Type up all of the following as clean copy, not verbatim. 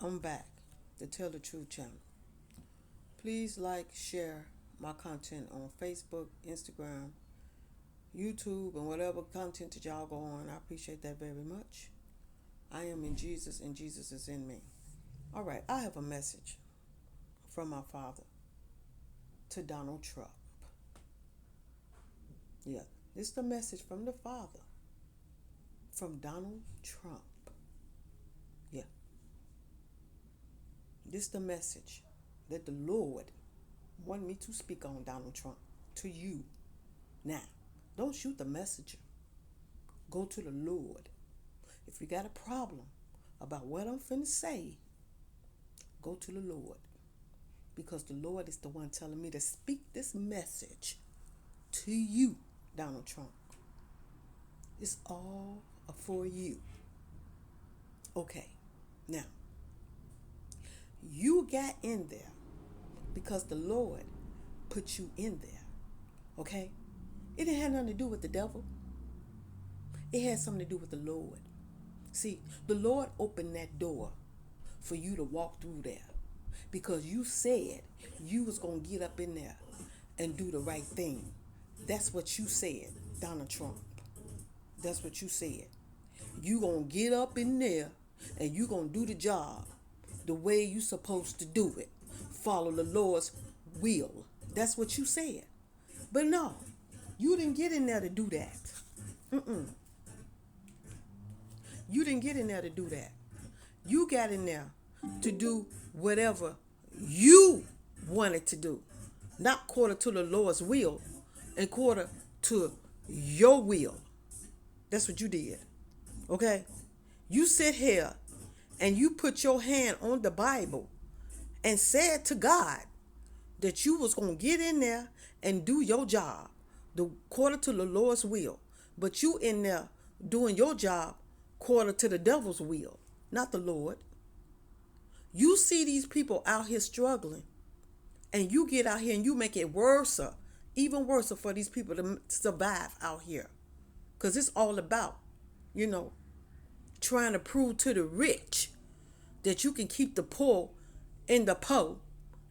I'm back. The Tell the Truth channel. Please like, share my content on Facebook, Instagram, YouTube, and whatever content that y'all go on. I appreciate that very much. I am in Jesus and Jesus is in me. All right, I have a message from my father to Donald Trump. Yeah, this is the message from the father from Donald Trump. Yeah, this is the message that the Lord wanted me to speak on Donald Trump to you. Now, don't shoot the messenger. Go to the Lord. If you got a problem about what I'm finna say, go to the Lord. Because the Lord is the one telling me to speak this message to you, Donald Trump. It's all for you. Okay, now, you got in there because the Lord put you in there. Okay? It didn't have nothing to do with the devil. It had something to do with the Lord. See, the Lord opened that door for you to walk through there because you said you was going to get up in there and do the right thing. That's what you said, Donald Trump. That's what you said. You going to get up in there and you going to do the job the way you supposed to do it. Follow the Lord's will. That's what you said. But no, you didn't get in there to do that. You didn't get in there to do that. You got in there to do whatever you wanted to do. Not according to the Lord's will and according to your will. That's what you did. Okay? You sit here and you put your hand on the Bible and said to God that you was going to get in there and do your job according to the Lord's will. But you in there doing your job according to the devil's will, not the Lord. You see these people out here struggling and you get out here and you make it worse, even worse for these people to survive out here. Because it's all about, trying to prove to the rich that you can keep the poor in the poor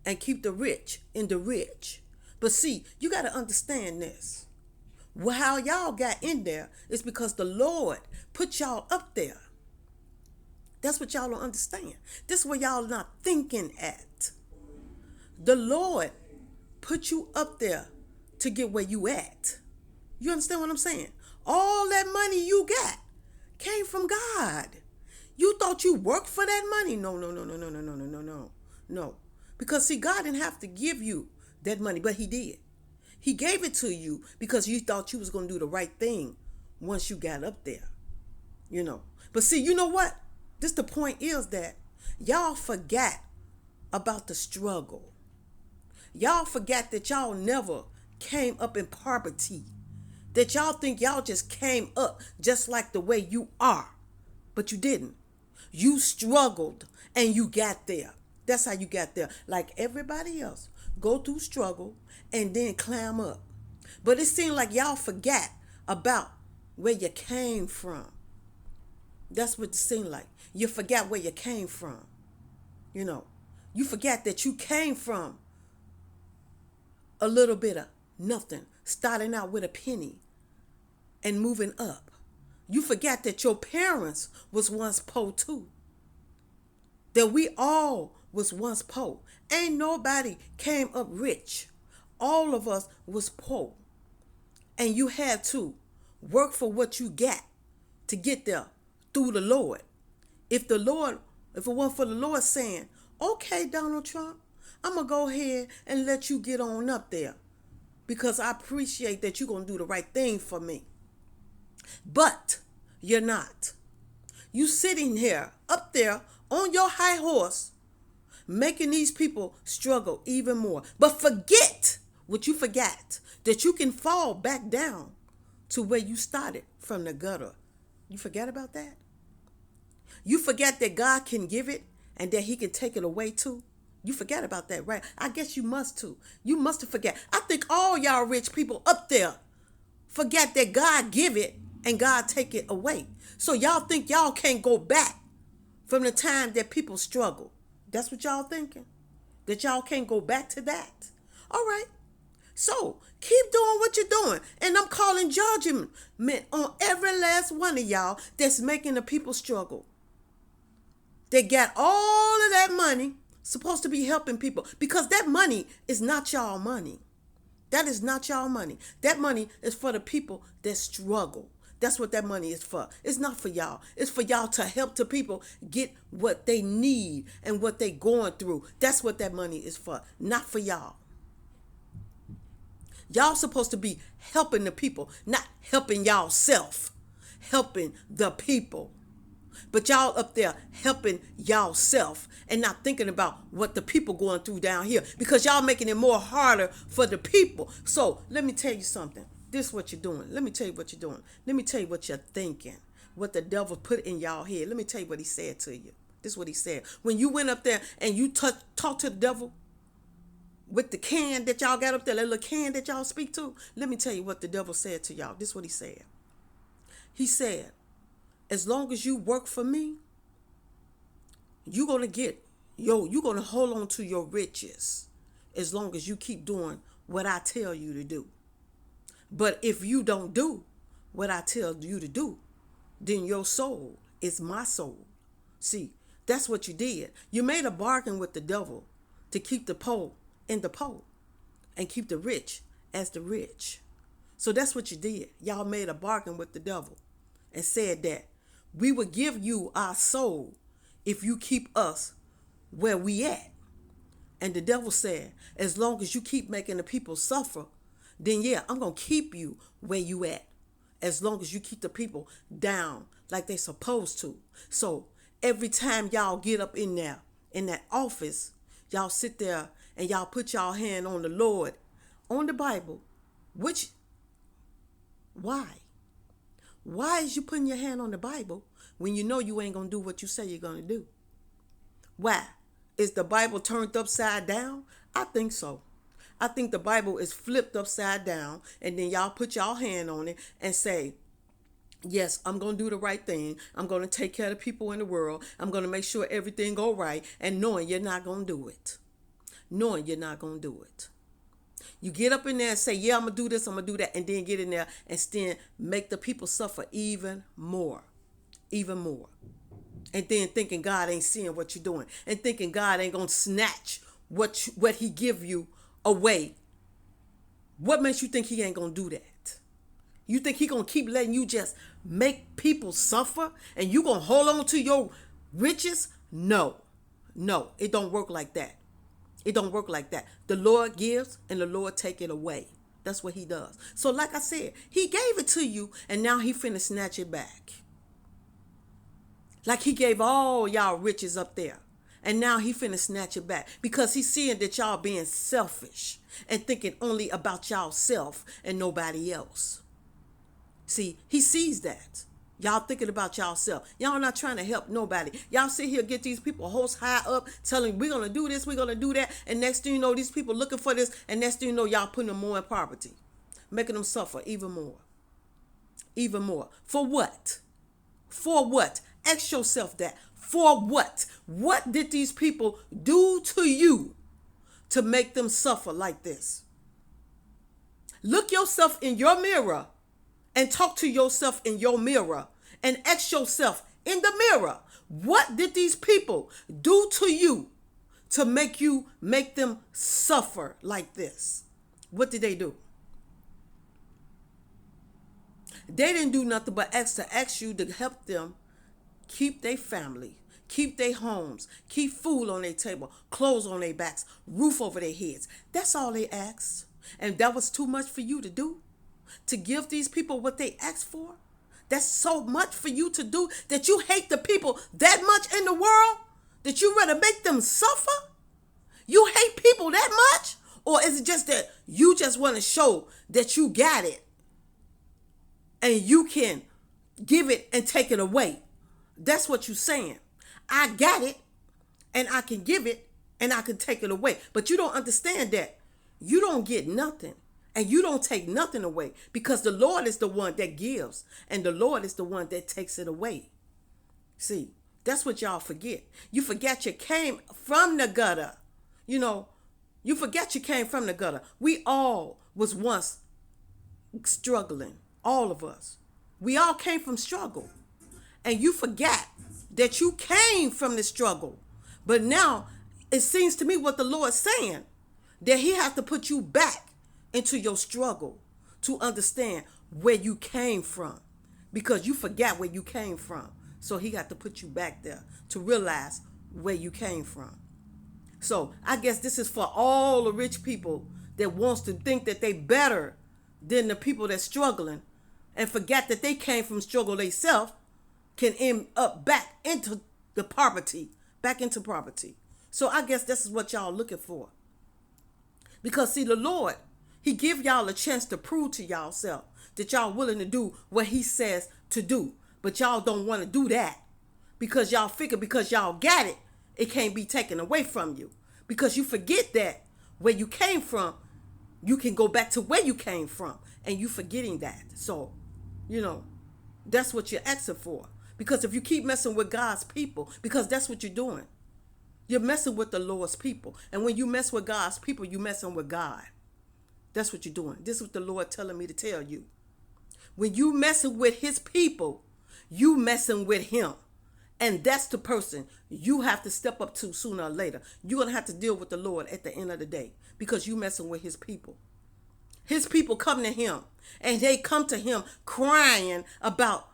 and keep the rich in the rich. But see, you got to understand this. Well, how y'all got in there is because the Lord put y'all up there. That's what y'all don't understand. This is where y'all not thinking at. The Lord put you up there to get where you at. You understand what I'm saying? All that money you got came from God. You thought you worked for that money? No. Because see, God didn't have to give you that money, but he did. He gave it to you because you thought you was going to do the right thing once you got up there. But see, you know what? The point is that y'all forgot about the struggle. Y'all forgot that y'all never came up in poverty. That y'all think y'all just came up just like the way you are. But you didn't. You struggled and you got there. That's how you got there. Like everybody else. Go through struggle and then climb up. But it seemed like y'all forgot about where you came from. That's what it seemed like. You forgot where you came from. You forgot that you came from a little bit of nothing, starting out with a penny and moving up. You forgot that your parents was once poor too. That we all was once poor. Ain't nobody came up rich. All of us was poor. And you had to work for what you got to get there through the Lord. If it wasn't for the Lord saying, okay, Donald Trump, I'm going to go ahead and let you get on up there because I appreciate that you're going to do the right thing for me. But you're not. You sitting here up there on your high horse, making these people struggle even more. But forget what you forgot, that you can fall back down to where you started from the gutter. You forget about that? You forget that God can give it and that he can take it away too. You forget about that, right? I guess you must too. You must have forget. I think all y'all rich people up there forget that God give it and God take it away. So y'all think y'all can't go back from the time that people struggle. That's what y'all thinking? That y'all can't go back to that? All right. So keep doing what you're doing. And I'm calling judgment on every last one of y'all that's making the people struggle. They got all of that money supposed to be helping people, because that money is not y'all money. That is not y'all money. That money is for the people that struggle. That's what that money is for. It's not for y'all. It's for y'all to help the people get what they need and what they going through. That's what that money is for. Not for y'all. Y'all supposed to be helping the people, not helping y'all self. Helping the people. But y'all up there helping y'all self and not thinking about what the people going through down here, because y'all making it more harder for the people. So let me tell you something. This is what you're doing. Let me tell you what you're doing. Let me tell you what you're thinking. What the devil put in y'all head. Let me tell you what he said to you. This is what he said. When you went up there and you talked to the devil with the can that y'all got up there, that little can that y'all speak to, let me tell you what the devil said to y'all. This is what he said. He said, as long as you work for me, you're going to hold on to your riches as long as you keep doing what I tell you to do. But if you don't do what I tell you to do, then your soul is my soul. See, that's what you did. You made a bargain with the devil to keep the poor in the poor and keep the rich as the rich. So that's what you did. Y'all made a bargain with the devil and said that we will give you our soul if you keep us where we at. And the devil said, as long as you keep making the people suffer, then yeah, I'm going to keep you where you at. As long as you keep the people down like they supposed to. So every time y'all get up in there, in that office, y'all sit there and y'all put y'all hand on the Lord, on the Bible, why? Why is you putting your hand on the Bible when you know you ain't going to do what you say you're going to do? Why? Is the Bible turned upside down? I think so. I think the Bible is flipped upside down, and then y'all put y'all hand on it and say, yes, I'm going to do the right thing. I'm going to take care of the people in the world. I'm going to make sure everything go right, and knowing you're not going to do it. Knowing you're not going to do it. You get up in there and say, yeah, I'm going to do this, I'm going to do that, and then get in there and still make the people suffer even more. Even more. And then thinking God ain't seeing what you're doing. And thinking God ain't going to snatch what he give you away. What makes you think he ain't going to do that? You think he going to keep letting you just make people suffer and you going to hold on to your riches? No, it don't work like that. It don't work like that. The Lord gives and the Lord take it away. That's what he does. So like I said, he gave it to you and now he finna snatch it back. Like he gave all y'all riches up there. And now he finna snatch it back because he's seeing that y'all being selfish and thinking only about y'all self and nobody else. See, he sees that. Y'all thinking about y'all self. Y'all not trying to help nobody. Y'all sit here, get these people host high up, telling we're going to do this, we're going to do that. And next thing you know, these people looking for this. And next thing you know, y'all putting them more in poverty. Making them suffer even more. Even more. For what? For what? Ask yourself that. For what? What did these people do to you to make them suffer like this? Look yourself in your mirror and talk to yourself in your mirror and ask yourself in the mirror, what did these people do to you to make them suffer like this? What did they do? They didn't do nothing but ask you to help them keep their family, keep their homes, keep food on their table, clothes on their backs, roof over their heads. That's all they asked. And that was too much for you to do? To give these people what they asked for? That's so much for you to do that you hate the people that much in the world that you rather make them suffer? You hate people that much? Or is it just that you just want to show that you got it and you can give it and take it away? That's what you're saying. I got it and I can give it and I can take it away. But you don't understand that. You don't get nothing. And you don't take nothing away because the Lord is the one that gives and the Lord is the one that takes it away. See, That's what y'all forget. You forget you came from the gutter. You know, you forget you came from the gutter. We all was once struggling. All of us. We all came from struggle. And you forget that you came from the struggle. But now it seems to me what the Lord's saying, that he has to put you back into your struggle to understand where you came from, because you forgot where you came from. So he got to put you back there to realize where you came from. So I guess this is for all the rich people that wants to think that they better than the people that's struggling and forget that they came from struggle themselves, can end up back into the poverty, back into poverty. So I guess this is what y'all looking for. Because see, the Lord, he give y'all a chance to prove to y'all self that y'all willing to do what he says to do. But y'all don't want to do that because y'all figure because y'all got it, it can't be taken away from you. Because you forget that where you came from, you can go back to where you came from, and you forgetting that. So, that's what you're asking for. Because if you keep messing with God's people, because that's what you're doing. You're messing with the Lord's people. And when you mess with God's people, you're messing with God. That's what you're doing. This is what the Lord telling me to tell you. When you messing with his people, you messing with him. And that's the person you have to step up to sooner or later. You're going to have to deal with the Lord at the end of the day because you messing with his people. His people come to him and they come to him crying about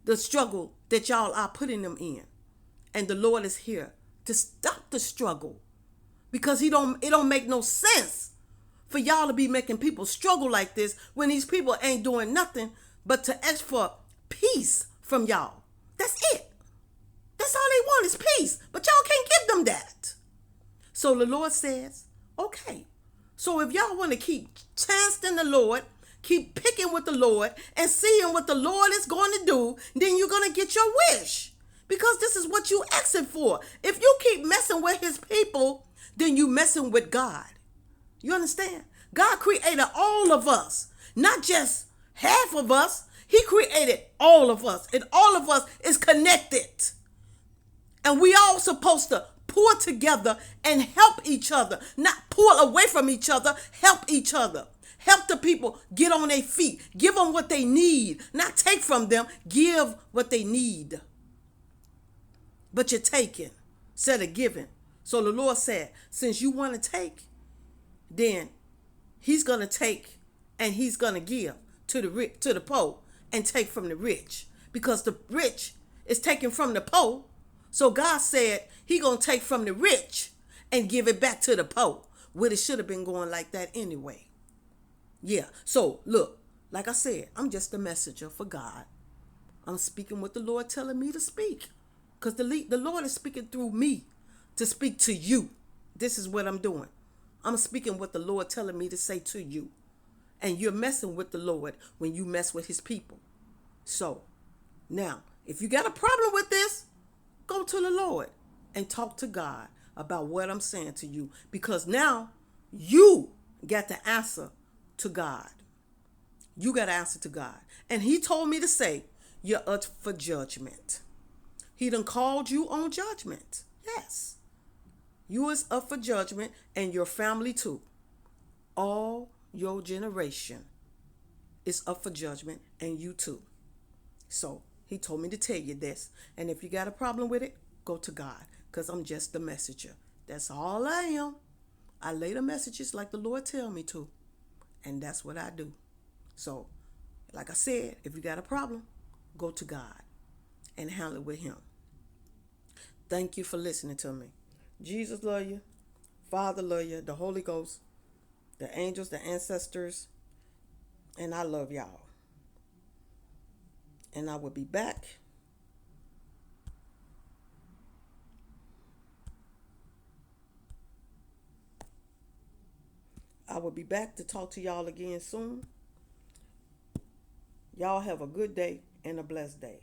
the struggle that y'all are putting them in. And the Lord is here to stop the struggle because it don't make no sense for y'all to be making people struggle like this when these people ain't doing nothing but to ask for peace from y'all. That's it. That's all they want is peace. But y'all can't give them that. So the Lord says, okay. So if y'all want to keep testing the Lord, keep picking with the Lord and seeing what the Lord is going to do, then you're going to get your wish. Because this is what you asking for. If you keep messing with his people, then you messing with God. You understand? God created all of us, not just half of us. He created all of us, and all of us is connected. And we all supposed to pull together and help each other, not pull away from each other, help each other. Help the people get on their feet. Give them what they need, not take from them. Give what they need. But you're taking instead of giving. So the Lord said, since you want to take, then he's going to take and he's going to give to the poor and take from the rich. Because the rich is taken from the poor. So God said he going to take from the rich and give it back to the poor. Well, it should have been going like that anyway. Yeah. So look, like I said, I'm just a messenger for God. I'm speaking what the Lord telling me to speak. Because the Lord is speaking through me to speak to you. This is what I'm doing. I'm speaking what the Lord telling me to say to you. And you're messing with the Lord when you mess with his people. So now, if you got a problem with this, go to the Lord and talk to God about what I'm saying to you. Because now you got to answer to God. You got to answer to God. And he told me to say, you're up for judgment. He done called you on judgment. Yes. You is up for judgment and your family too. All your generation is up for judgment and you too. So he told me to tell you this. And if you got a problem with it, go to God. Because I'm just the messenger. That's all I am. I lay the messages like the Lord tell me to. And that's what I do. So, like I said, if you got a problem, go to God and handle it with him. Thank you for listening to me. Jesus love you. Father love you. The Holy Ghost. The angels, the ancestors. And I love y'all. And I will be back. I will be back to talk to y'all again soon. Y'all have a good day and a blessed day.